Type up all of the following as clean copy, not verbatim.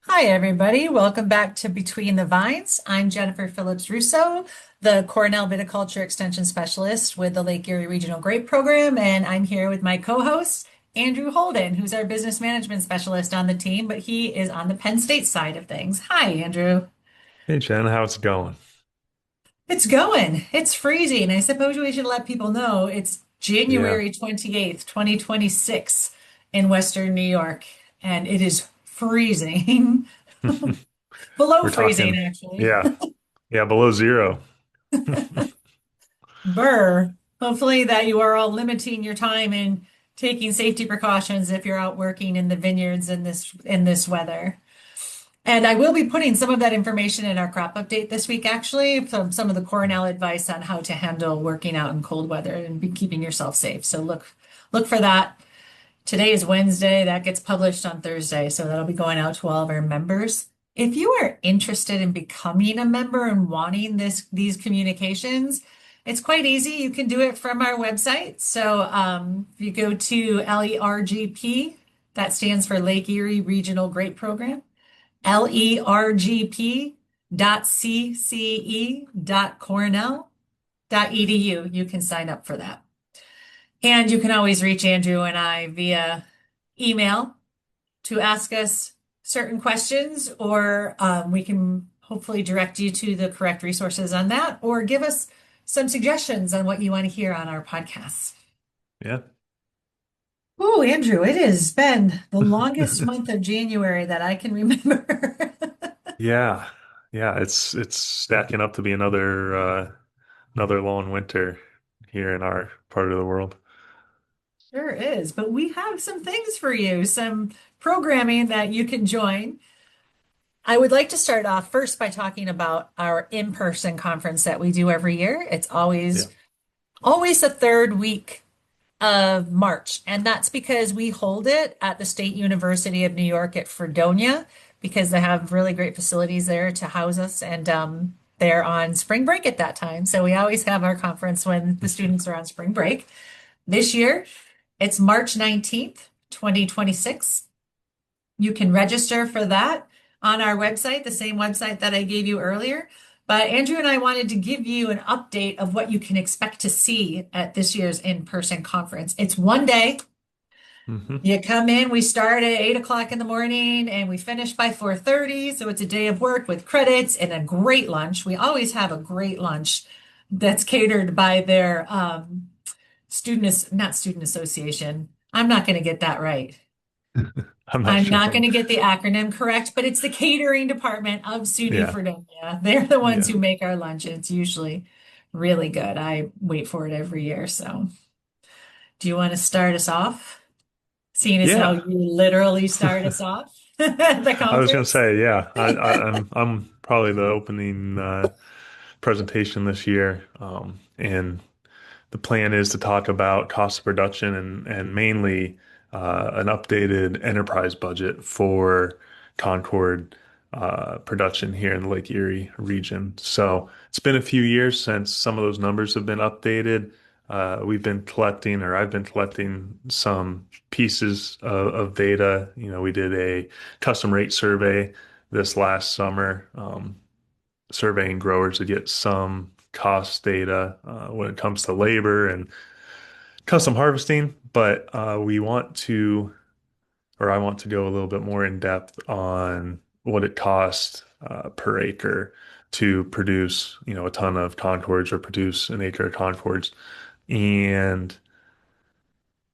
Hi, everybody. Welcome back to Between the Vines. I'm Jennifer Phillips Russo, the Cornell Viticulture Extension Specialist with the Lake Erie Regional Grape Program, and I'm here with my co-host, Andrew Holden, who's our Business Management Specialist on the team, but he is on the Penn State side of things. Hi, Andrew. Hey Jen, how's it going? It's going. It's freezing. I suppose we should let people know it's Yeah. January 28th, 2026 in Western New York, and it is freezing. Below We're freezing, talking, actually. yeah, yeah, below zero. Burr. Hopefully that you are all limiting your time and taking safety precautions if you're out working in the vineyards in this weather. And I will be putting some of that information in our crop update this week, actually, some of the Cornell advice on how to handle working out in cold weather and be keeping yourself safe. So look for that. Today is Wednesday. That gets published on Thursday, so that'll be going out to all of our members. If you are interested in becoming a member and wanting these communications, it's quite easy. You can do it from our website. So if you go to LERGP, that stands for Lake Erie Regional Grape Program, LERGP dot CCE dot Cornell dot edu. You can sign up for that. And you can always reach Andrew and I via email to ask us certain questions, or we can hopefully direct you to the correct resources on that, or give us some suggestions on what you want to hear on our podcasts. Yeah. Oh, Andrew, it has been the longest month of January that I can remember. Yeah. Yeah, it's stacking up to be another long winter here in our part of the world. Sure is, but we have some things for you, some programming that you can join. I would like to start off first by talking about our in-person conference that we do every year. It's Yeah. always the third week of March, and that's because we hold it at the State University of New York at Fredonia because they have really great facilities there to house us, and they're on spring break at that time. So we always have our conference when the students are on spring break. This year, it's March 19th, 2026. You can register for that on our website, the same website that I gave you earlier. But Andrew and I wanted to give you an update of what you can expect to see at this year's in-person conference. It's one day. Hmm. You come in, we start at 8 o'clock in the morning and we finish by 4:30. So it's a day of work with credits and a great lunch. We always have a great lunch that's catered by their not student association. I'm not going to get that right. I'm not I'm sure. not going to get the acronym correct, but it's the catering department of SUNY Yeah. Fredonia. They're the ones Yeah. who make our lunch. It's usually really good. I wait for it every year. So, do you want to start us off? Seeing as how Yeah. you literally start us off at the I was gonna conference? say, yeah, I'm probably the opening presentation this year. And the plan is to talk about cost of production and mainly an updated enterprise budget for Concord production here in the Lake Erie region. So it's been a few years since some of those numbers have been updated. We've been collecting, or I've been collecting some pieces of data. You know, we did a custom rate survey this last summer, surveying growers to get some cost data when it comes to labor and custom harvesting, but we want to, or I want to go a little bit more in depth on what it costs per acre to produce, you know, a ton of Concords or produce an acre of Concords. And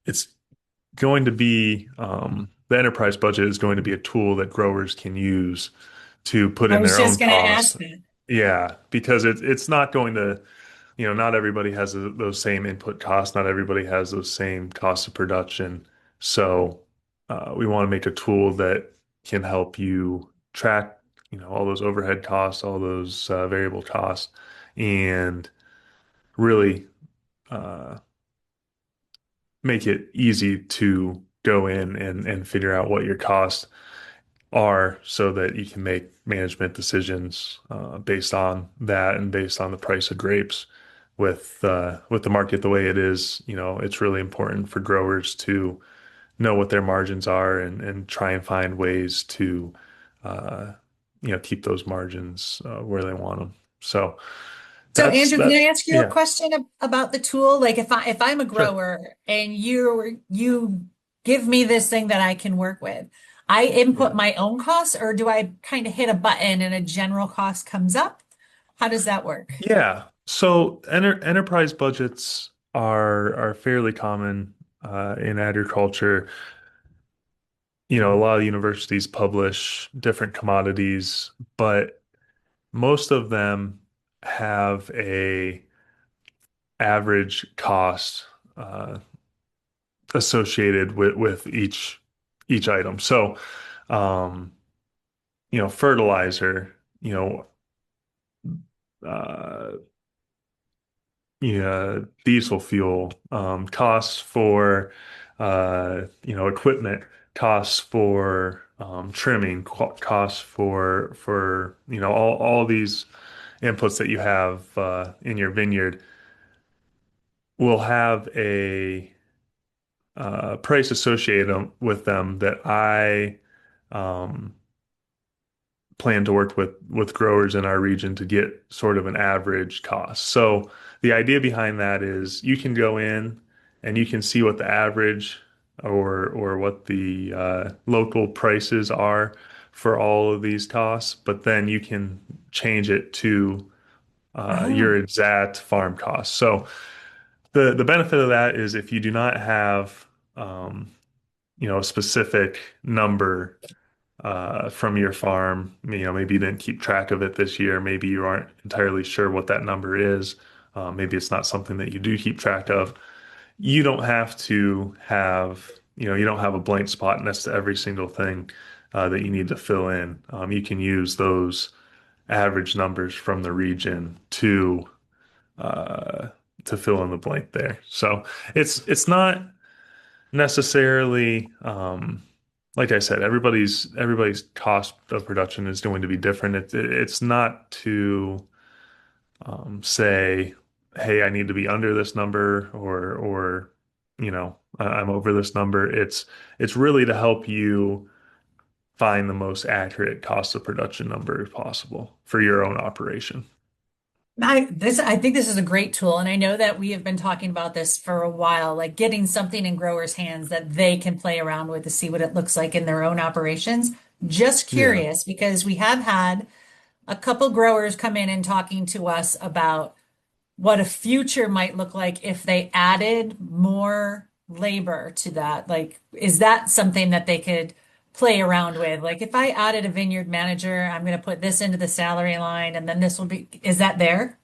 it's going to be, the enterprise budget is going to be a tool that growers can use to put I in was their own just going to ask costs. that. Yeah, because it's not going to, you know, not everybody has those same input costs. Not everybody has those same costs of production. So we want to make a tool that can help you track, you know, all those overhead costs, all those variable costs, and really uh, make it easy to go in and figure out what your costs are so that you can make management decisions based on that and based on the price of grapes. With the market the way it is, you know, it's really important for growers to know what their margins are and try and find ways to uh, keep those margins where they want them. So So that's Andrew, can I that's ask you a yeah, question about the tool? Like if I'm a sure. grower and you give me this thing that I can work with, I input Yeah. my own costs, or do I kind of hit a button and a general cost comes up? How does that work? Yeah. So enterprise budgets are fairly common in agriculture. A lot of universities publish different commodities, but most of them have a average cost uh, associated with each item. So, um, fertilizer, uh, yeah, diesel fuel, costs for equipment, costs for trimming, costs for all these inputs that you have in your vineyard will have a price associated with them that I um, plan to work with growers in our region to get sort of an average cost. So the idea behind that is you can go in and you can see what the average or what the local prices are for all of these costs, but then you can change it to Oh, your exact farm cost. So the benefit of that is if you do not have um, a specific number from your farm. Maybe you didn't keep track of it this year. Maybe you aren't entirely sure what that number is. Maybe it's not something that you do keep track of. You don't have to have, you don't have a blank spot next to every single thing that you need to fill in. You can use those average numbers from the region uh, to fill in the blank there. So it's not necessarily like I said, everybody's cost of production is going to be different. It's not to say, hey, I need to be under this number or I'm over this number. It's really to help you find the most accurate cost of production number possible for your own operation. I think this is a great tool, and I know that we have been talking about this for a while, like getting something in growers' hands that they can play around with to see what it looks like in their own operations. Just Yeah. curious, because we have had a couple growers come in and talking to us about what a future might look like if they added more labor to that. Like, is that something that they could play around with? Like, if I added a vineyard manager, I'm going to put this into the salary line and then this will be, is that there?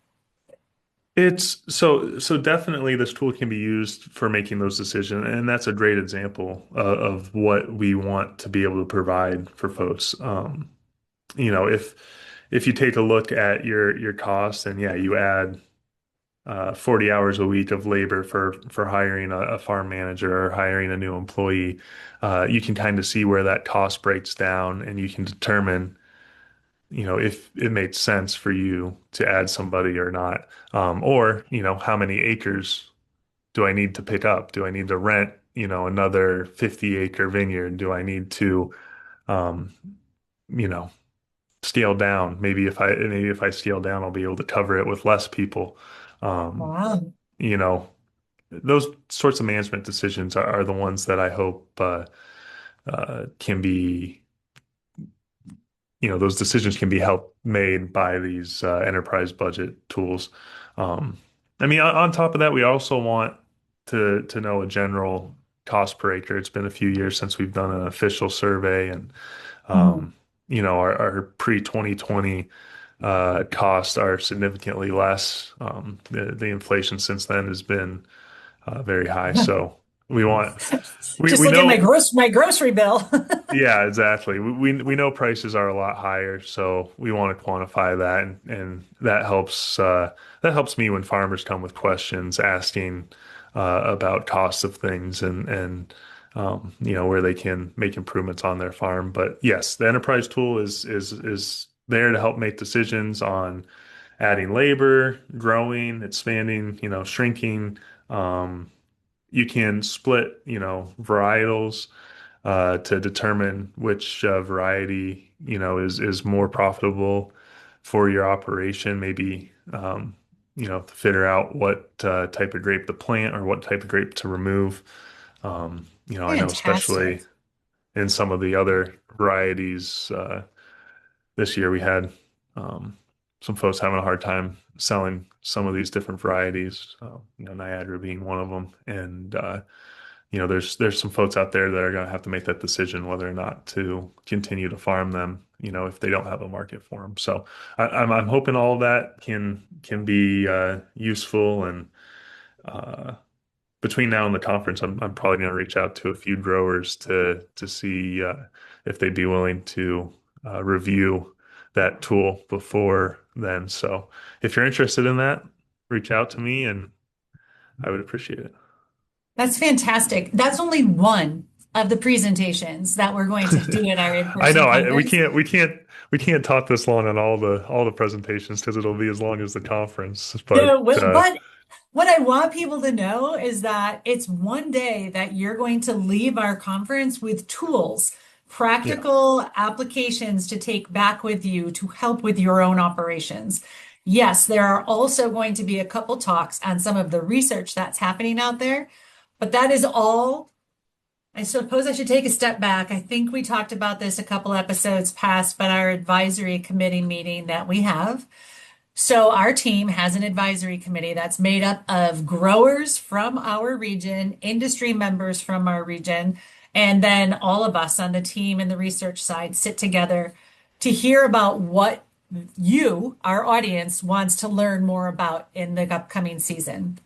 It's so definitely this tool can be used for making those decisions, and that's a great example of what we want to be able to provide for folks. If you take a look at your costs and yeah, you add 40 hours a week of labor for hiring a farm manager or hiring a new employee, you can kind of see where that cost breaks down, and you can determine if it made sense for you to add somebody or not. Or, how many acres do I need to pick up? Do I need to rent, another 50-acre vineyard? Do I need to, um, you know, scale down? Maybe if I scale down, I'll be able to cover it with less people. Um, Wow. you know, those sorts of management decisions are the ones that I hope can be those decisions can be helped made by these enterprise budget tools. Um, I mean, on top of that, we also want to know a general cost per acre. It's been a few years since we've done an official survey, and Mhm. our pre-2020 costs are significantly less. The inflation since then has been very high, so we want we Just we look at know. my grocery bill. Yeah, exactly. We know prices are a lot higher, so we want to quantify that, and that helps me when farmers come with questions asking about costs of things and where they can make improvements on their farm. But yes, the enterprise tool is there to help make decisions on adding labor, growing, expanding, shrinking. You can split, varietals to determine which variety, is more profitable for your operation. Maybe, to figure out what type of grape to plant or what type of grape to remove. I know especially Fantastic. in some of the other varieties, this year we had some folks having a hard time selling some of these different varieties, Niagara being one of them. And there's some folks out there that are going to have to make that decision whether or not to continue to farm them, if they don't have a market for them. So I'm hoping all of that can be useful. And uh, between now and the conference, I'm probably going to reach out to a few growers to see if they'd be willing to review that tool before then. So if you're interested in that, reach out to me and I would appreciate it. That's fantastic. That's only one of the presentations that we're going to do at our I in-person know we conference. can't talk this long on all the presentations because it'll be as long as the conference. But No, but what I want people to know is that it's one day that you're going to leave our conference with tools, yeah. practical applications to take back with you to help with your own operations. Yes, there are also going to be a couple talks on some of the research that's happening out there, but that is all. I suppose I should take a step back. I think we talked about this a couple episodes past, but our advisory committee meeting that we have. So our team has an advisory committee that's made up of growers from our region, industry members from our region, and then all of us on the team and the research side sit together to hear about what you, our audience, wants to learn more about in the upcoming season.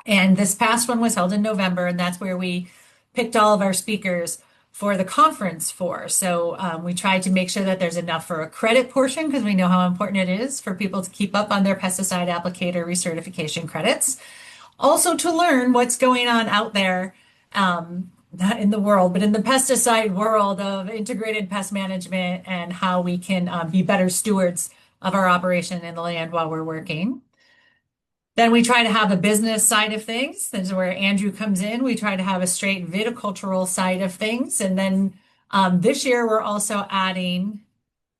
And this past one was held in November, and that's where we picked all of our speakers for the conference for. So we tried to make sure that there's enough for a credit portion because we know how important it is for people to keep up on their pesticide applicator recertification credits. Also to learn what's going on out there, not in the world, but in the pesticide world of integrated pest management and how we can be better stewards of our operation in the land while we're working. Then we try to have a business side of things. This is where Andrew comes in. We try to have a straight viticultural side of things. And then this year we're also adding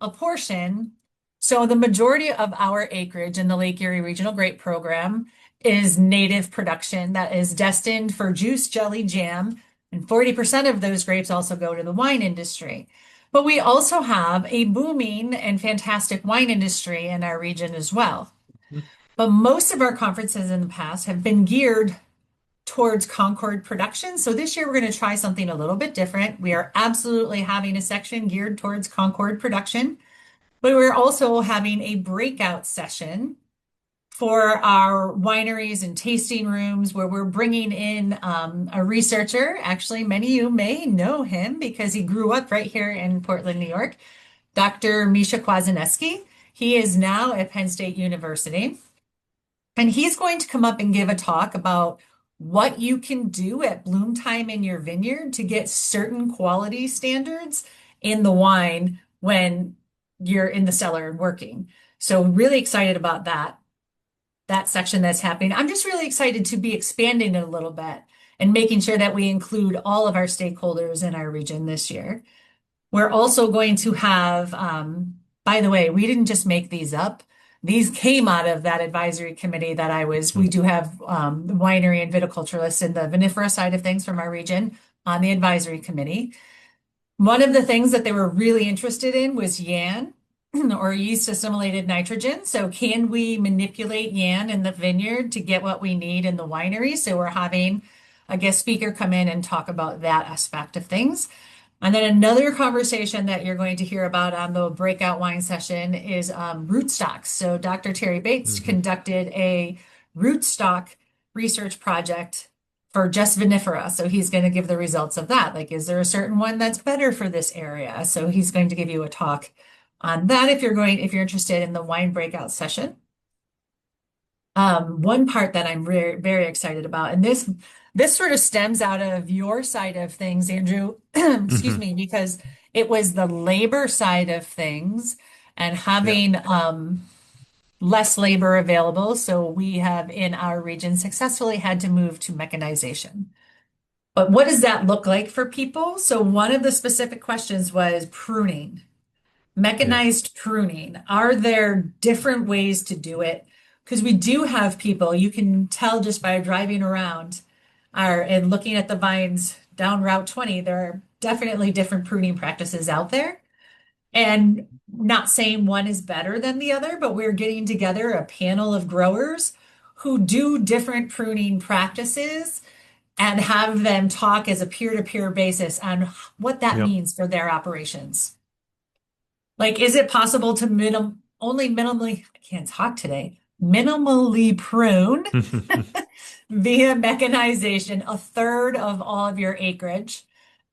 a portion. So the majority of our acreage in the Lake Erie Regional Grape Program is native production that is destined for juice, jelly, jam, and 40% of those grapes also go to the wine industry. But we also have a booming and fantastic wine industry in our region as well. But most of our conferences in the past have been geared towards Concord production. So this year we're going to try something a little bit different. We are absolutely having a section geared towards Concord production, but we're also having a breakout session for our wineries and tasting rooms where we're bringing in a researcher. Actually, many of you may know him because he grew up right here in Portland, New York, Dr. Misha Kwasinski. He is now at Penn State University. And he's going to come up and give a talk about what you can do at bloom time in your vineyard to get certain quality standards in the wine when you're in the cellar working. So really excited about that section that's happening. I'm just really excited to be expanding it a little bit and making sure that we include all of our stakeholders in our region this year. We're also going to have, by the way, we didn't just make these up. These came out of that advisory committee that we do have the winery and viticulturists in the vinifera side of things from our region on the advisory committee. One of the things that they were really interested in was YAN or yeast assimilated nitrogen. So can we manipulate YAN in the vineyard to get what we need in the winery? So we're having a guest speaker come in and talk about that aspect of things. And then another conversation that you're going to hear about on the breakout wine session is rootstocks. So Dr. Terry Bates Mhm. conducted a rootstock research project for just vinifera. So he's going to give the results of that. Like, is there a certain one that's better for this area? So he's going to give you a talk on that if you're interested in the wine breakout session. One part that I'm very, very excited about, and this sort of stems out of your side of things, Andrew, excuse Mhm. me, because it was the labor side of things and Yeah. having less labor available. So we have in our region successfully had to move to mechanization. But what does that look like for people? So one of the specific questions was pruning, Yeah. mechanized pruning. Are there different ways to do it? Because we do have people, you can tell just by driving around and looking at the vines down Route 20, there are definitely different pruning practices out there. And not saying one is better than the other, but we're getting together a panel of growers who do different pruning practices and have them talk as a peer-to-peer basis on what that Yep. means for their operations. Like, is it possible to only minimally, I can't talk today, minimally prune via mechanization a third of all of your acreage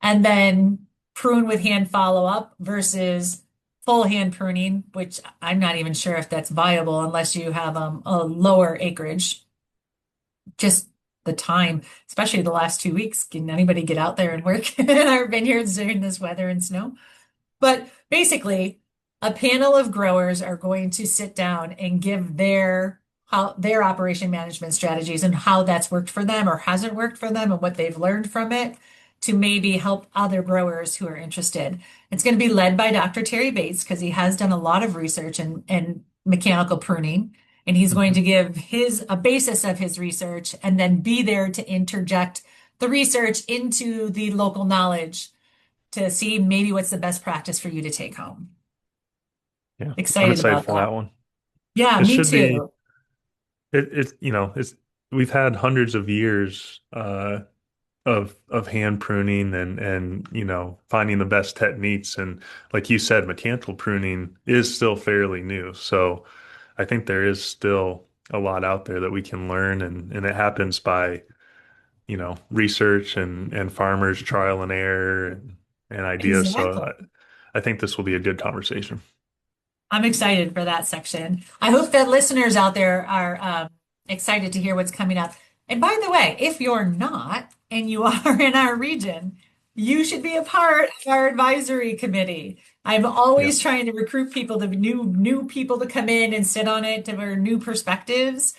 and then prune with hand follow-up versus full hand pruning, which I'm not even sure if that's viable unless you have a lower acreage. Just the time, especially the last 2 weeks. Can anybody get out there and work in our vineyards during this weather and snow? But basically, a panel of growers are going to sit down and give their operation management strategies and how that's worked for them or hasn't worked for them and what they've learned from it to maybe help other growers who are interested. It's going to be led by Dr. Terry Bates because he has done a lot of research and mechanical pruning. And he's going to Mhm. give his a basis of his research and then be there to interject the research into the local knowledge to see maybe what's the best practice for you to take home. Yeah. I'm Excited excited about for that. that one. Yeah, It me should be too. it's we've had hundreds of years of hand pruning and finding the best techniques, and like you said, mechanical pruning is still fairly new. So I think there is still a lot out there that we can learn, and it happens by research and farmers trial and error and ideas. So Exactly. I think this will be a good conversation. I'm excited for that section. I hope that listeners out there are excited to hear what's coming up. And by the way, if you're not and you are in our region, you should be a part of our advisory committee. I'm Yeah. always trying to recruit people, to new people to come in and sit on it, to our new perspectives.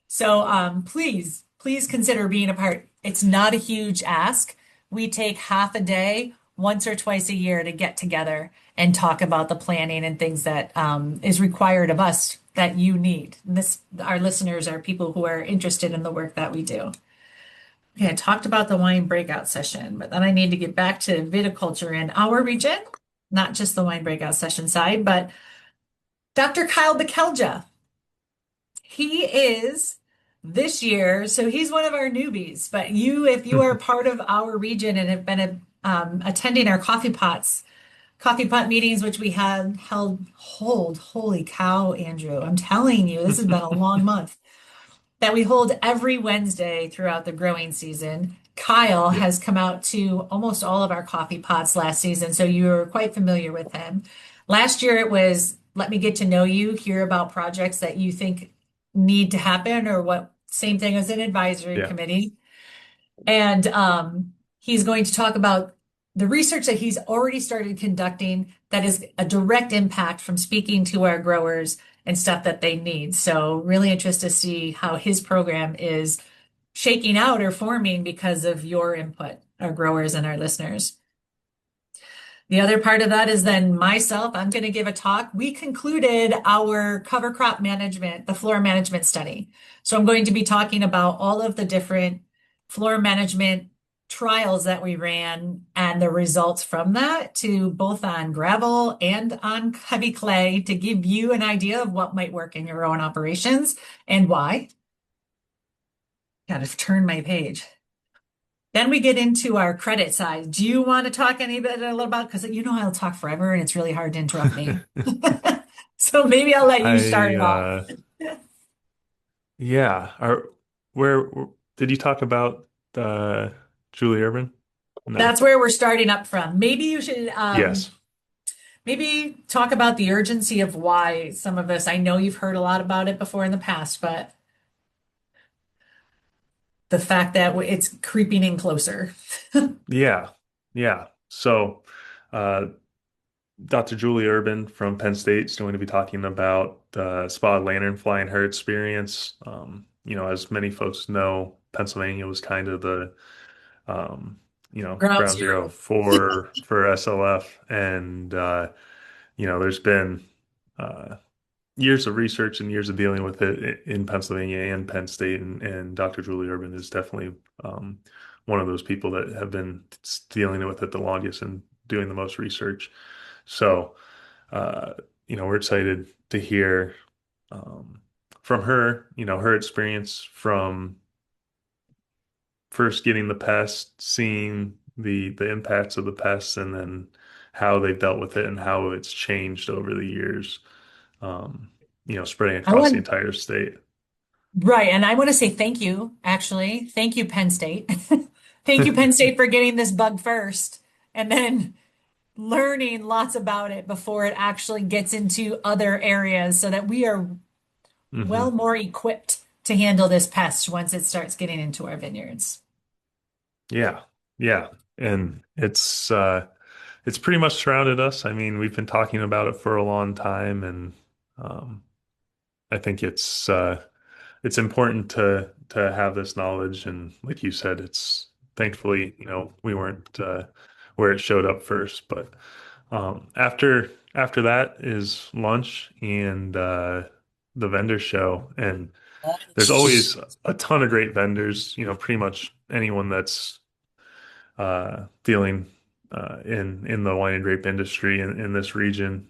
So please consider being a part. It's not a huge ask. We take half a day once or twice a year to get together and talk about the planning and things that is required of us that you need. And our listeners are people who are interested in the work that we do. Okay, I talked about the wine breakout session, but then I need to get back to viticulture in our region, not just the wine breakout session side, but Dr. Kyle Bekelja. He is this year, so he's one of our newbies. But if you are part of our region and have been attending our coffee pot meetings, which we had holy cow, Andrew, I'm telling you, this has been a long month that we hold every Wednesday throughout the growing season. Kyle Yeah. has come out to almost all of our coffee pots last season, so you're quite familiar with him. Last year it was let me get to know you, hear about projects that you think need to happen, or what, same thing as an advisory Yeah. committee. And he's going to talk about the research that he's already started conducting that is a direct impact from speaking to our growers and stuff that they need. So really interested to see how his program is shaking out or forming because of your input, our growers and our listeners. The other part of that is then myself, I'm going to give a talk. We concluded our cover crop management, the floor management study. So I'm going to be talking about all of the different floor management trials that we ran and the results from that to both on gravel and on heavy clay to give you an idea of what might work in your own operations and why. Got to turn my page. Then we get into our credit side. Do you want to talk any bit a little about, because you know I'll talk forever and it's really hard to interrupt me. So maybe I'll let you start I it off. Yeah. Where did you talk about Julie Urban? No. That's where we're starting up from. Maybe you should Yes. maybe talk about the urgency of why some of us, I know you've heard a lot about it before in the past, but the fact that it's creeping in closer. Yeah. Yeah. So, uh, Dr. Julie Urban from Penn State is going to be talking about spotted lanternfly and her experience. As many folks know, Pennsylvania was kind of the um, Ground ground zero zero. for SLF. And, there's been years of research and years of dealing with it in Pennsylvania and Penn State. And Dr. Julie Urban is definitely one of those people that have been dealing with it the longest and doing the most research. So, uh, we're excited to hear um, from her, her experience from first getting the pest, seeing the impacts of the pests, and then how they've dealt with it and how it's changed over the years, um, spreading I across the want, entire state. right. And I want to say thank you, actually. Thank you, Penn State. Thank you, Penn State, for getting this bug first and then learning lots about it before it actually gets into other areas so that we are well Hmm. more equipped to handle this pest once it starts getting into our vineyards. Yeah, yeah, and it's pretty much surrounded us. I mean, we've been talking about it for a long time, and um, I think it's important to have this knowledge. And like you said, it's thankfully, we weren't where it showed up first. But after that is lunch and the vendor show, and there's always a ton of great vendors. Pretty much anyone that's dealing in the wine and grape industry in this region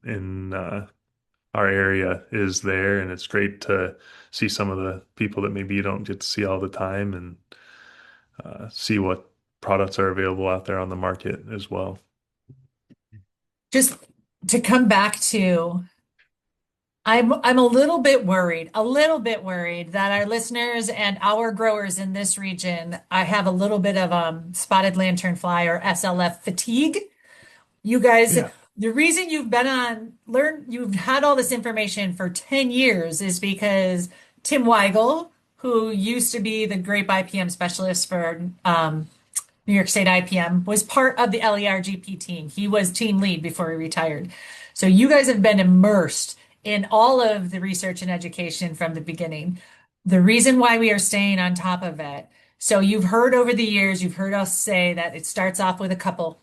in our area is there, and it's great to see some of the people that maybe you don't get to see all the time and see what products are available out there on the market as well. Just to come back to, I'm a little bit worried that our listeners and our growers in this region, I have a little bit of spotted lanternfly or SLF fatigue. You guys, Yeah. the reason you've had all this information for 10 years is because Tim Weigel, who used to be the grape IPM specialist for New York State IPM, was part of the LERGP team. He was team lead before he retired. So you guys have been immersed in all of the research and education from the beginning. The reason why we are staying on top of it. So you've heard over the years, you've heard us say that it starts off with a couple.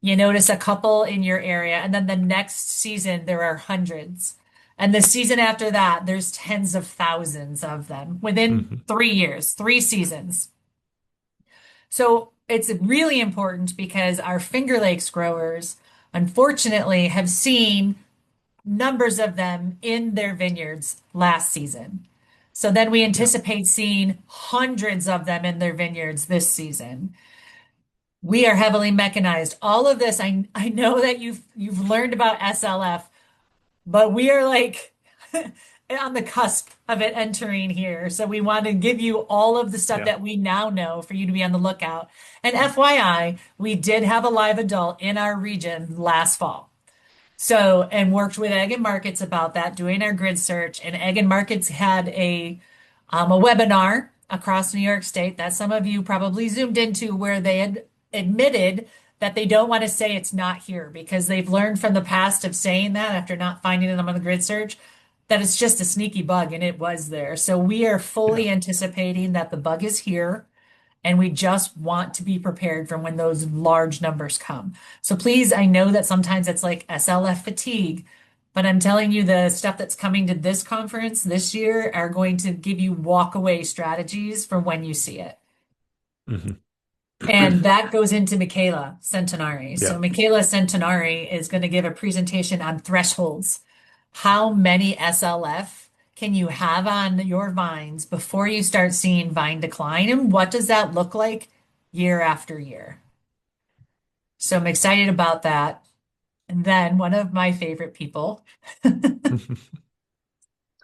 You notice a couple in your area, and then the next season there are hundreds. And the season after that, there's tens of thousands of them within Hmm. 3 years, 3 seasons. So it's really important because our Finger Lakes growers, unfortunately, have seen numbers of them in their vineyards last season. So then we Yeah. anticipate seeing hundreds of them in their vineyards this season. We are heavily mechanized. All of this, I know that you've learned about SLF, but we are like on the cusp of it entering here. So we want to give you all of the stuff Yeah. that we now know for you to be on the lookout. And FYI, we did have a live adult in our region last fall. So, and worked with Egg and Markets about that, doing our grid search. And Egg and Markets had a webinar across New York State that some of you probably zoomed into where they had admitted that they don't want to say it's not here because they've learned from the past of saying that after not finding them on the grid search that it's just a sneaky bug and it was there. So we are Yeah. fully anticipating that the bug is here and we just want to be prepared for when those large numbers come. So please, I know that sometimes it's like SLF fatigue, but I'm telling you the stuff that's coming to this conference this year are going to give you walk away strategies for when you see it. Hmm. And that goes into Michaela Centenari. So Yeah. Michaela Centenari is going to give a presentation on thresholds. How many SLF can you have on your vines before you start seeing vine decline? And what does that look like year after year? So I'm excited about that. And then one of my favorite people,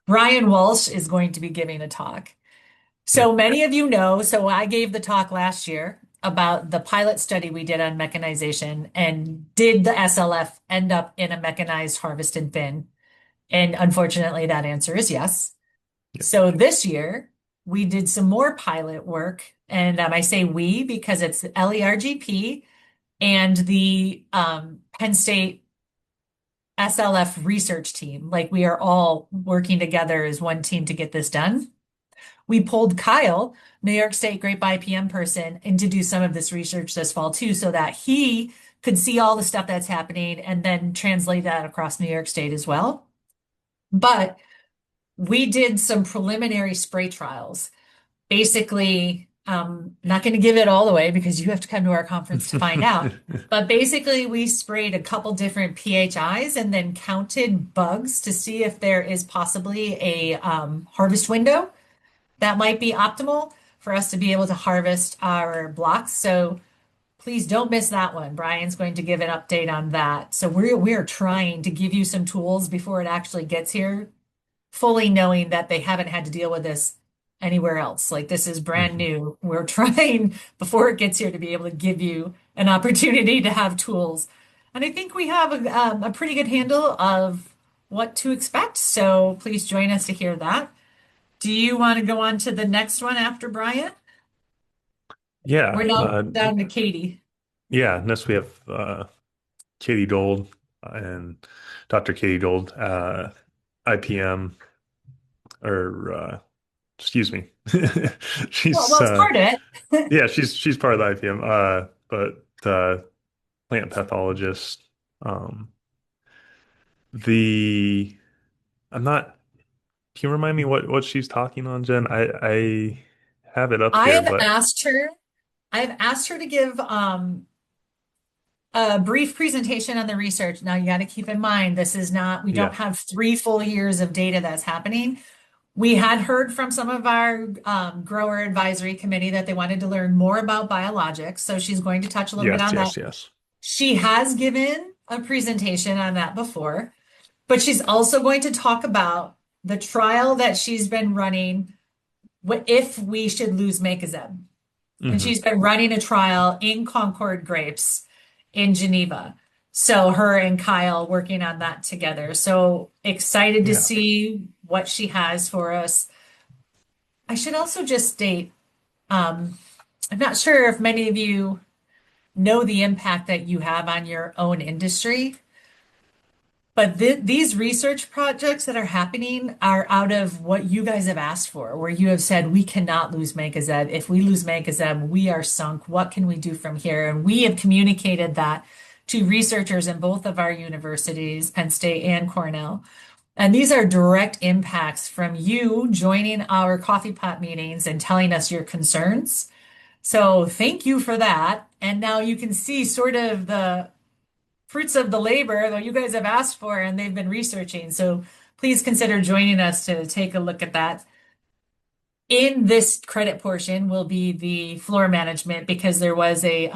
Brian Walsh, is going to be giving a talk. Yeah. So many of you know, so I gave the talk last year about the pilot study we did on mechanization and did the SLF end up in a mechanized harvested bin? And unfortunately, that answer is yes. Yeah. So this year, we did some more pilot work. And I say we because it's LERGP and the Penn State SLF research team. Like we are all working together as one team to get this done. we pulled Kyle, New York State Grape IPM person, in to do some of this research this fall too, so that he could see all the stuff that's happening and then translate that across New York State as well. But we did some preliminary spray trials. Basically, not going to give it all away because you have to come to our conference to find out. But basically, we sprayed a couple different PHIs and then counted bugs to see if there is possibly a harvest window that might be optimal for us to be able to harvest our blocks. So please don't miss that one. Brian's going to give an update on that. So we're trying to give you some tools before it actually gets here, fully knowing that they haven't had to deal with this anywhere else. Like this is brand Mhm. new. We're trying before it gets here to be able to give you an opportunity to have tools. And I think we have a pretty good handle of what to expect. So please join us to hear that. Do you want to go on to the next one after Brian? We're Yeah, now down to Katie. yeah. Next we have Katie Gold and Dr. Katie Gold, IPM, or excuse me. Well, She's it's part of it. yeah, she's part of the IPM, but plant pathologist. Um, the I'm not. Can you remind me what she's talking on, Jen? I have it up I here, have but asked her, I've asked her to give a brief presentation on the research. Now, you got to keep in mind, this is not, we don't yeah, have 3 full years of data that's happening. We had heard from some of our grower advisory committee that they wanted to learn more about biologics. So she's going to touch a little bit yes, on that. yes, yes. She has given a presentation on that before, but she's also going to talk about the trial that she's been running if we should lose Mancozeb. And Hmm. she's been running a trial in Concord grapes in Geneva. So her and Kyle working on that together. So excited to Yeah. see what she has for us. I should also just state, um, I'm not sure if many of you know the impact that you have on your own industry. But these research projects that are happening are out of what you guys have asked for, where you have said, we cannot lose Mancozeb. If we lose Mancozeb, we are sunk. What can we do from here? And we have communicated that to researchers in both of our universities, Penn State and Cornell. And these are direct impacts from you joining our coffee pot meetings and telling us your concerns. So thank you for that. And now you can see sort of the fruits of the labor that you guys have asked for and they've been researching. So please consider joining us to take a look at that. In this credit portion will be the floor management because there was a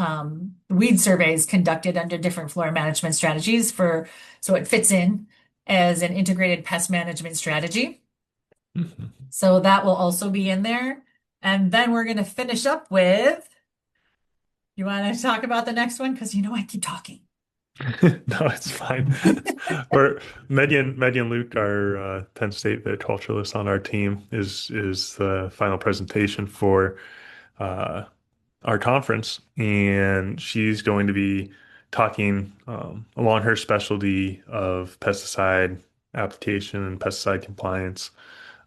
weed surveys conducted under different floor management strategies for so it fits in as an integrated pest management strategy. Mhm. So that will also be in there. And then we're going to finish up with, you want to talk about the next one? Because you know I keep talking. No, it's fine. We're Megan Luke, our Penn State viticulturalist on our team, is the final presentation for uh, our conference, and she's going to be talking along her specialty of pesticide application and pesticide compliance,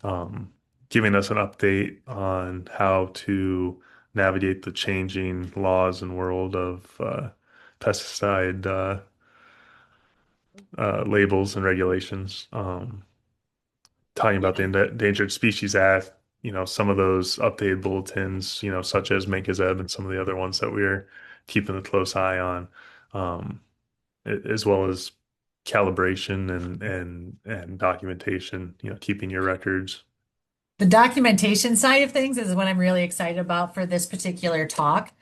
um, giving us an update on how to navigate the changing laws and world of pesticide labels and regulations. Talking about the Endangered Species Act, some of those updated bulletins, such as Mancozeb and some of the other ones that we're keeping a close eye on, um, as well as calibration and documentation, keeping your records. The documentation side of things is what I'm really excited about for this particular talk.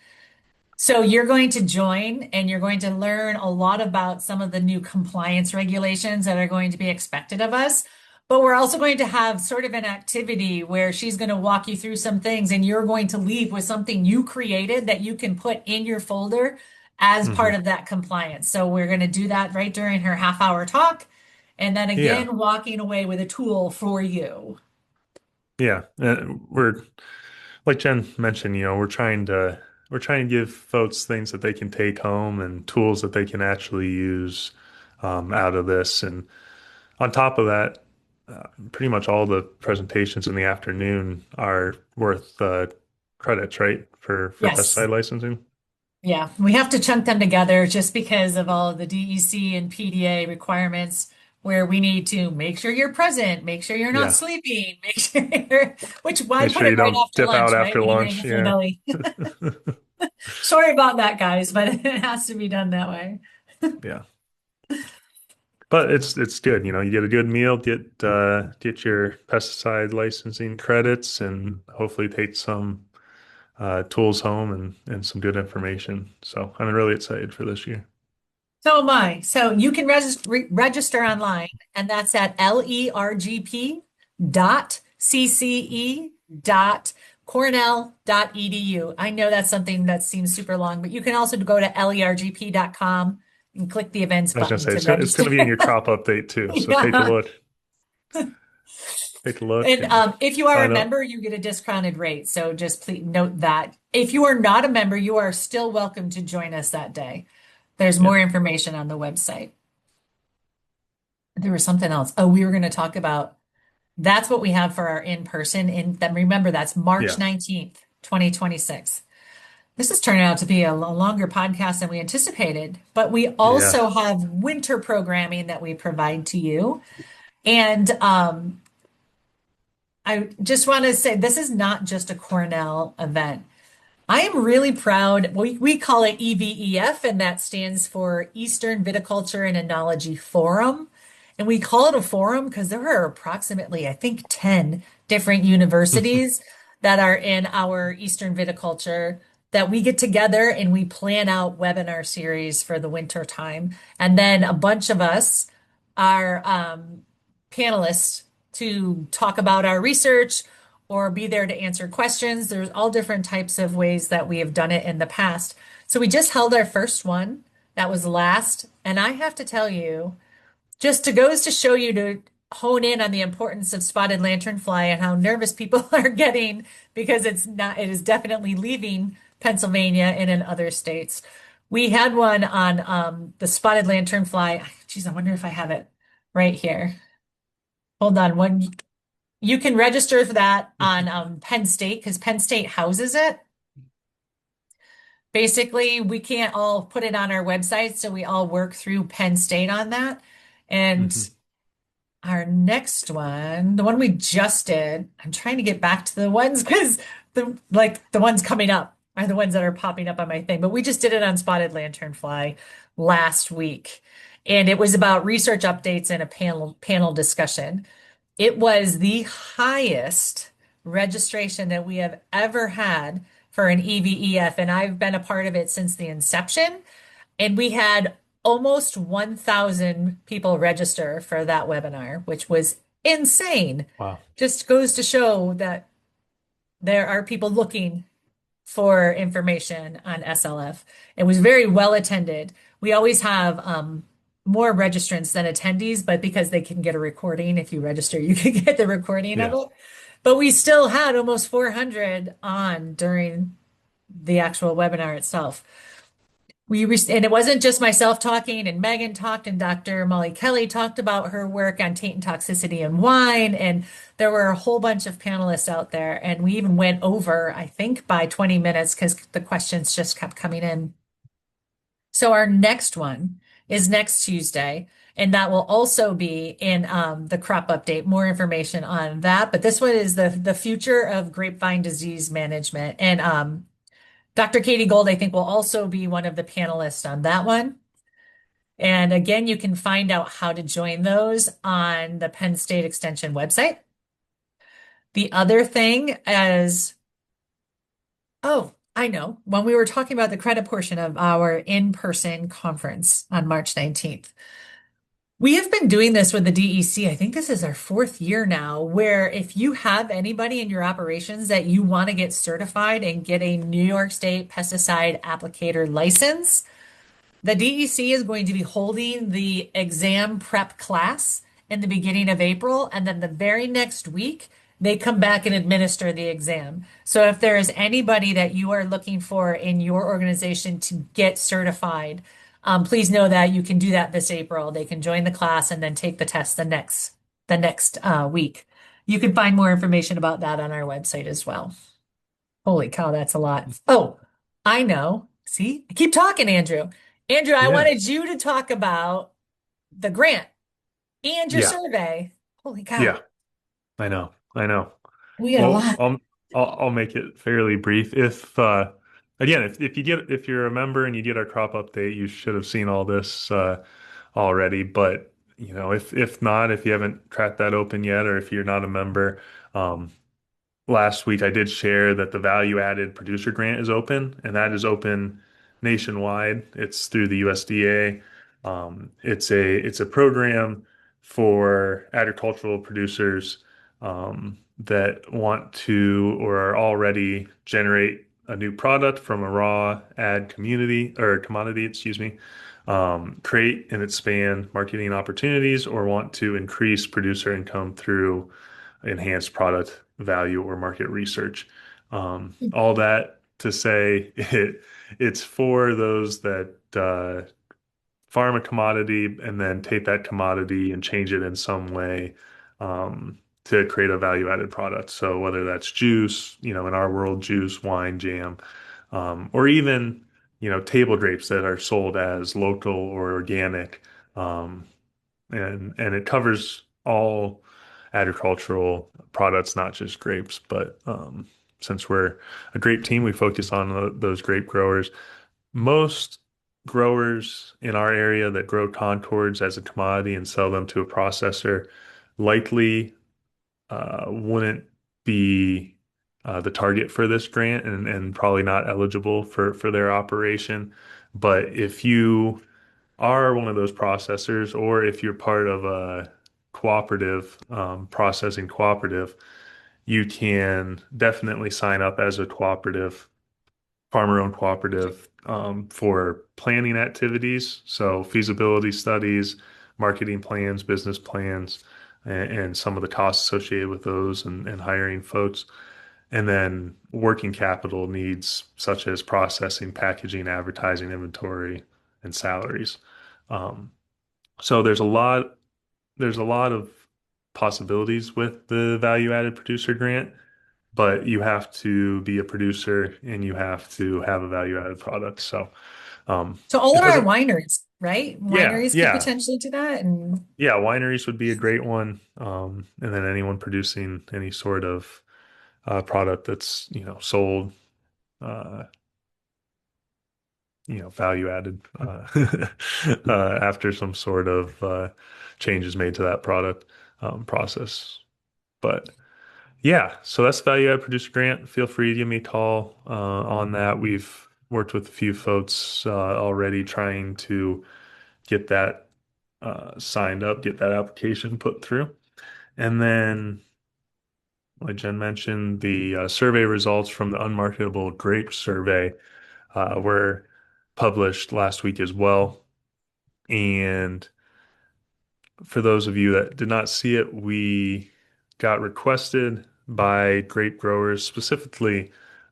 So you're going to join and you're going to learn a lot about some of the new compliance regulations that are going to be expected of us. But we're also going to have sort of an activity where she's going to walk you through some things and you're going to leave with something you created that you can put in your folder as part Hmm. of that compliance. So we're going to do that right during her half-hour talk. And then Yeah, again, walking away with a tool for you. yeah. We're like Jen mentioned, we're trying to give folks things that they can take home and tools that they can actually use out of this. And on top of that, pretty much all the presentations in the afternoon are worth credits, right? For Yes. pesticide licensing. Yeah, we have to chunk them together just because of all of the DEC and PDA requirements where we need to make sure you're present, make sure you're not Yeah. sleeping, make sure you're, which why Make put sure it you right don't after dip out lunch, right? after When you're getting lunch. a full Yeah. belly. Sorry about that, guys, but it has to be done that way. Yeah. But it's good, you get a good meal, get your pesticide licensing credits, and hopefully take some tools home and some good information. So I'm really excited for this year. So am I. So you can register online, and that's at lergp dot cce dot cornell dot edu. I know that's something that seems super long, but you can also go to lergp.com and click the events I was gonna button say to it's register. gonna be in your crop update too. So Yeah. take a look, And and if you are a sign up. member, you get a discounted rate. So just please note that. If you are not a member, you are still welcome to join us that day. There's Yeah, more information on the website. There was something else. Oh, we were going to talk about that's what we have for our in-person. And then remember, that's March yeah, 19th, 2026. This is turning out to be a longer podcast than we anticipated, but we yeah. also have winter programming that we provide to you. And I just want to say this is not just a Cornell event. I am really proud. We call it EVEF, and that stands for Eastern Viticulture and Enology Forum. And we call it a forum because there are approximately, I think, 10 different universities that are in our Eastern viticulture that we get together and we plan out webinar series for the winter time. And then a bunch of us are panelists to talk about our research or be there to answer questions. There's all different types of ways that we have done it in the past. So we just held our first one. That was last. And I have to tell you, just to goes to show you to hone in on the importance of spotted lanternfly and how nervous people are getting because it is definitely leaving Pennsylvania and in other states. We had one on the spotted lanternfly. Geez, I wonder if I have it right here. Hold on one. You can register for that on Penn State because Penn State houses it. Basically, we can't all put it on our website, so we all work through Penn State on that. And Hmm. our next one, the one we just did, I'm trying to get back to the ones because the ones coming up are the ones that are popping up on my thing. But we just did it on spotted lanternfly last week. And it was about research updates and a panel discussion. It was the highest registration that we have ever had for an EVEF, and I've been a part of it since the inception. And we had almost 1,000 people register for that webinar, which was insane. Wow. Just goes to show that there are people looking for information on SLF. It was very well attended. We always have more registrants than attendees, but because they can get a recording, if you register, you can get the recording of Yeah. it. But we still had almost 400 on during the actual webinar itself. And it wasn't just myself talking, and Megan talked, and Dr. Molly Kelly talked about her work on taint and toxicity in wine. And there were a whole bunch of panelists out there. And we even went over, I think, by 20 minutes because the questions just kept coming in. So our next one is next Tuesday, and that will also be in the crop update, more information on that. But this one is the future of grapevine disease management. And Dr. Katie Gold, I think, will also be one of the panelists on that one. And again, you can find out how to join those on the Penn State Extension website. The other thing is, oh, I know, when we were talking about the credit portion of our in-person conference on March 19th, we have been doing this with the DEC. I think this is our fourth year now, where if you have anybody in your operations that you want to get certified and get a New York State pesticide applicator license, the DEC is going to be holding the exam prep class in the beginning of April, and then the very next week, they come back and administer the exam. So if there is anybody that you are looking for in your organization to get certified, please know that you can do that this April. They can join the class and then take the test the next. the next week. You can find more information about that on our website as well. Holy cow, that's a lot. Oh, I know. See, I keep talking, Andrew. Andrew, I Yeah. wanted you to talk about the grant and your Yeah. survey. Holy cow, Yeah. I know. I know. we got a Well, lot. I'll make it fairly brief. If again, if you're a member and you get our crop update, you should have seen all this already. But if not, if you haven't cracked that open yet, or if you're not a member, um, last week I did share that the value added producer grant is open, and that is open nationwide. It's through the USDA. It's a program for agricultural producers that want to or are already generate a new product from a raw ag community or commodity, excuse me, create and expand marketing opportunities, or want to increase producer income through enhanced product value or market research. All that to say, it's for those that farm a commodity and then take that commodity and change it in some way to create a value-added product. So whether that's juice, in our world, juice, wine, jam, or even table grapes that are sold as local or organic. Um, and it covers all agricultural products, not just grapes. But since we're a grape team, we focus on those grape growers. Most growers in our area that grow Concords as a commodity and sell them to a processor likely wouldn't be the target for this grant, and probably not eligible for their operation. But if you are one of those processors, or if you're part of a cooperative, processing cooperative, you can definitely sign up as a cooperative, farmer-owned cooperative, for planning activities. So feasibility studies, marketing plans, business plans, and some of the costs associated with those, and hiring folks. And then working capital needs such as processing, packaging, advertising, inventory, and salaries. Um, so there's a lot of possibilities with the value added producer grant, but you have to be a producer and you have to have a value added product. So So all it of our doesn't, wineries, right? yeah, Wineries could yeah, potentially do that. And yeah. Wineries would be a great one. And then anyone producing any sort of product that's sold, uh, value added after some sort of changes made to that product process. But yeah, so that's value add producer grant. Feel free to give me a call on that. We've worked with a few folks already trying to get that signed up, get that application put through. And then, like Jen mentioned, the survey results from the unmarketable grape survey were published last week as well. And for those of you that did not see it, we got requested by grape growers, specifically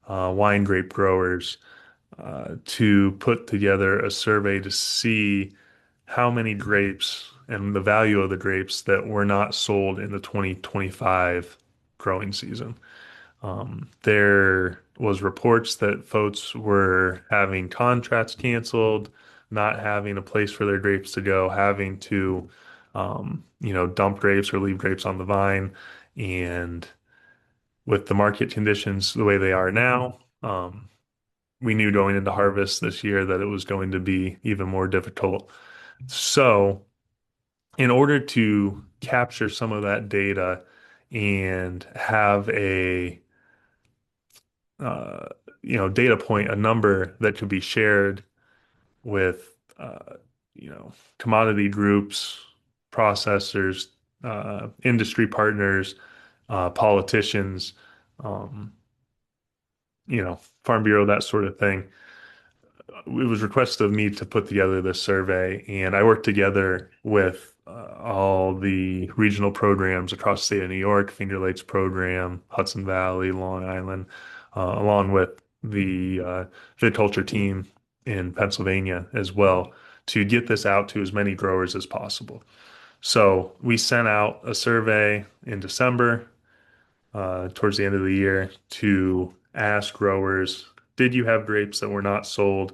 wine grape growers, to put together a survey to see how many grapes and the value of the grapes that were not sold in the 2025 growing season. There was reports that folks were having contracts canceled, not having a place for their grapes to go, having to, dump grapes or leave grapes on the vine. And with the market conditions the way they are now, we knew going into harvest this year that it was going to be even more difficult. So, in order to capture some of that data and have a uh, data point, a number that could be shared with, commodity groups, processors, industry partners, politicians, um, Farm Bureau, that sort of thing. It was requested of me to put together this survey, and I worked together with all the regional programs across the state of New York, Finger Lakes program, Hudson Valley, Long Island, along with the viticulture team in Pennsylvania as well, to get this out to as many growers as possible. So we sent out a survey in December, towards the end of the year, to ask growers, did you have grapes that were not sold?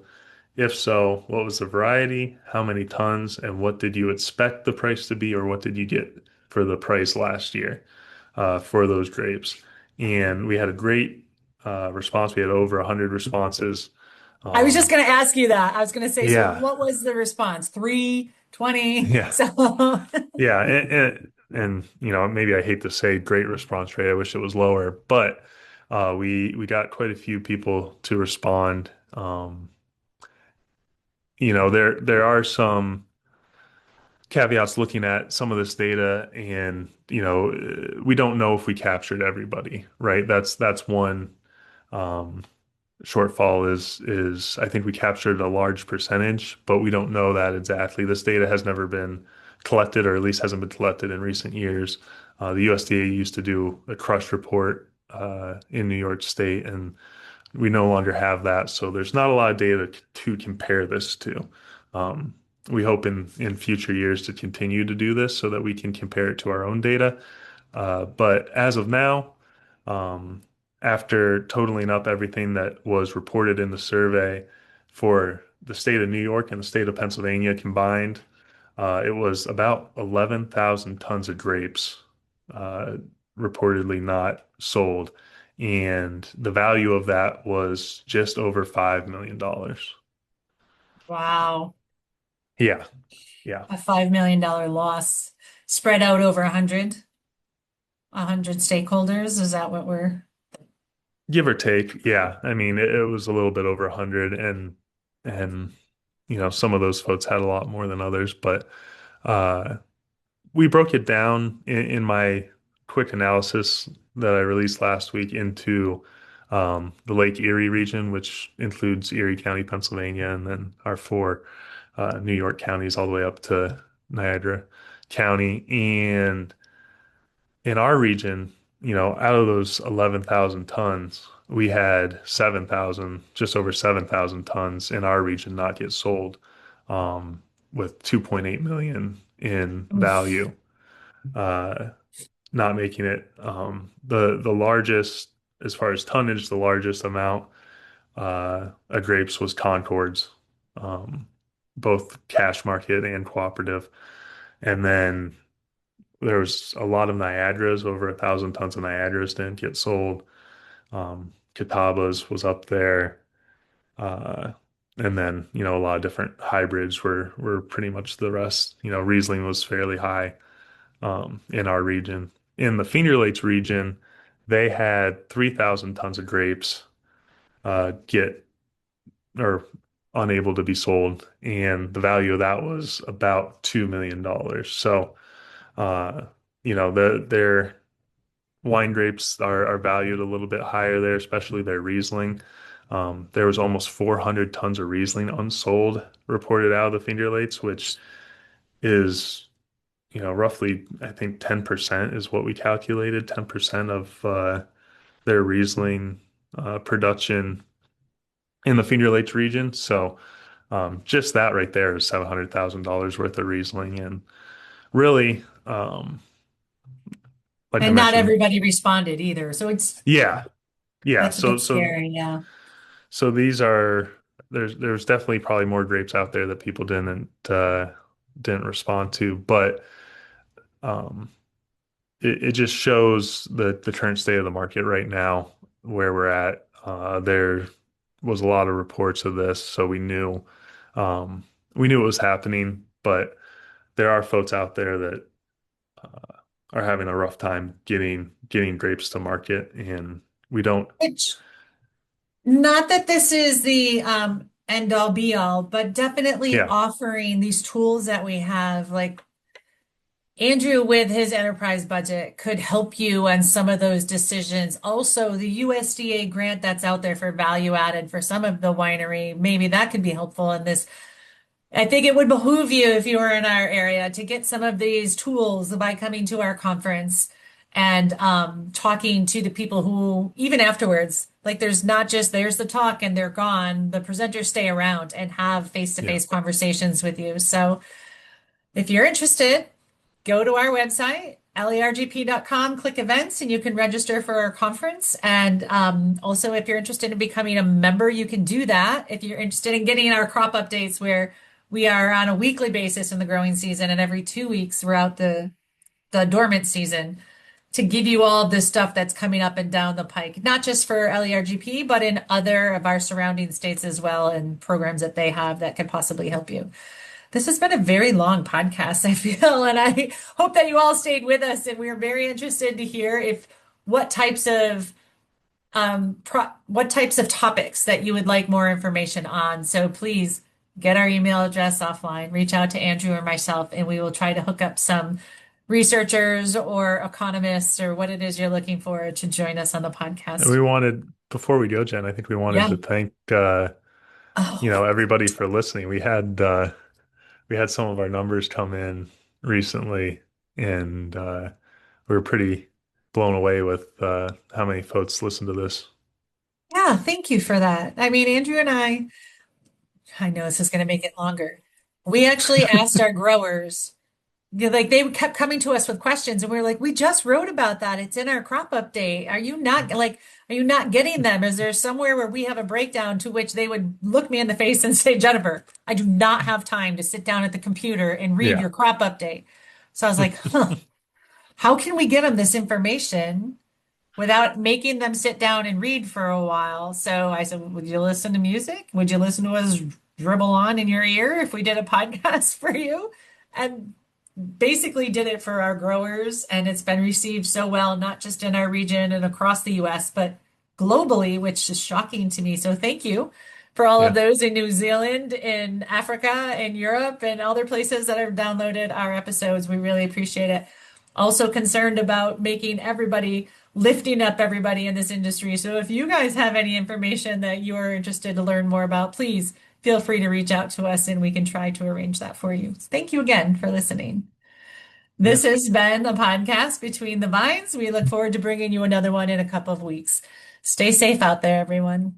If so, what was the variety? How many tons? And what did you expect the price to be, or what did you get for the price last year for those grapes? And we had a great response. We had over 100 responses. I was just Um, going to ask you that. I was going to say, so yeah, what was the response? 3, 20? yeah, So yeah. And you know, maybe I hate to say great response rate. I wish it was lower, but we got quite a few people to respond. You know, there are some caveats looking at some of this data, and you know, we don't know if we captured everybody, right? That's one um, shortfall is I think we captured a large percentage, but we don't know that exactly. This data has never been collected, or at least hasn't been collected in recent years. The USDA used to do a crush report in New York State, and we no longer have that. So there's not a lot of data to compare this to. Um, we hope in future years to continue to do this so that we can compare it to our own data. But as of now, um, after totaling up everything that was reported in the survey for the state of New York and the state of Pennsylvania combined, it was about 11,000 tons of grapes uh, reportedly not sold. And the value of that was just over $5 million. wow, Yeah, yeah. a $5 million loss spread out over 100 stakeholders. Is that what we're? Give or take. Yeah. I mean, it was a little bit over 100, and you know, some of those folks had a lot more than others, but uh we broke it down in my quick analysis that I released last week into the Lake Erie region, which includes Erie County, Pennsylvania, and then our four New York counties all the way up to Niagara County. And in our region, you know, out of those 11,000 tons, we had 7,000, just over 7,000 tons in our region not get sold, with 2.8 million in Oof. value. Uh, not making it the largest as far as tonnage. The largest amount of grapes was Concord's, um, both cash market and cooperative, and then there was a lot of Niagaras. Over 1,000 tons of Niagaras didn't get sold. Catawba's was up there, uh, and then you know a lot of different hybrids were pretty much the rest. You know, Riesling was fairly high in our region. In the Finger Lakes region, they had 3,000 tons of grapes get or unable to be sold, and the value of that was about $2 million. So, uh, you know, their wine grapes are valued a little bit higher there, especially their Riesling. There was almost 400 tons of Riesling unsold reported out of the Finger Lakes, which is you know, roughly, I think 10% is what we calculated. 10% of their Riesling production in the Finger Lakes region. So just that right there is $700,000 worth of Riesling. And really, like I And not mentioned, everybody responded either. So yeah, yeah. that's a bit scary. Yeah. So these are there's definitely probably more grapes out there that people didn't respond to, but um, it just shows the current state of the market right now, where we're at. There was a lot of reports of this, so we knew it was happening, but there are folks out there that are having a rough time getting grapes to market, and we don't. Which, not that this is the end all be all, but definitely Yeah, offering these tools that we have, like Andrew with his enterprise budget could help you on some of those decisions. Also, the USDA grant that's out there for value added for some of the winery, maybe that could be helpful in this. I think it would behoove you if you were in our area to get some of these tools by coming to our conference and talking to the people who, even afterwards, like there's not just there's the talk and they're gone. The presenters stay around and have yeah. face-to-face conversations with you. So if you're interested, go to our website, lergp.com, click events, and you can register for our conference. And also, if you're interested in becoming a member, you can do that. If you're interested in getting our crop updates, where we are on a weekly basis in the growing season, and every 2 weeks throughout the dormant season to give you all this stuff that's coming up and down the pike, not just for LERGP, but in other of our surrounding states as well, and programs that they have that could possibly help you. This has been a very long podcast, I feel, and I hope that you all stayed with us. And we are very interested to hear if what types of what types of topics that you would like more information on. So please get our email address offline, reach out to Andrew or myself, and we will try to hook up some researchers or economists or what it is you're looking for to join us on the And podcast. we wanted, before we go, Jen, I think we wanted Yeah. to thank Oh, everybody for listening. We had some of our numbers come in recently, and we were pretty blown away with how many folks listen to this. yeah. Thank you for that. I mean, Andrew and I know this is going to make it longer. We actually asked our growers, like they kept coming to us with questions, and we were like, we just wrote about that. It's in our crop update. Are you not getting them? Is there somewhere where we have a breakdown? To which they would look me in the face and say, Jennifer, I do not have time to sit down at the computer and read Yeah. your crop update. So I was like, huh, how can we give them this information without making them sit down and read for a while? So I said, would you listen to music? Would you listen to us dribble on in your ear if we did a podcast for you? And basically did it for our growers, and it's been received so well, not just in our region and across the US, but globally, which is shocking to me. So thank you for all of Yeah. those in New Zealand, in Africa, in Europe, and other places that have downloaded our episodes. We really appreciate it. Also concerned about making everybody, lifting up everybody in this industry. So if you guys have any information that you're interested to learn more about, please feel free to reach out to us and we can try to arrange that for you. Thank you again for listening. Yeah. This has been the podcast Between the Vines. We look forward to bringing you another one in a couple of weeks. Stay safe out there, everyone.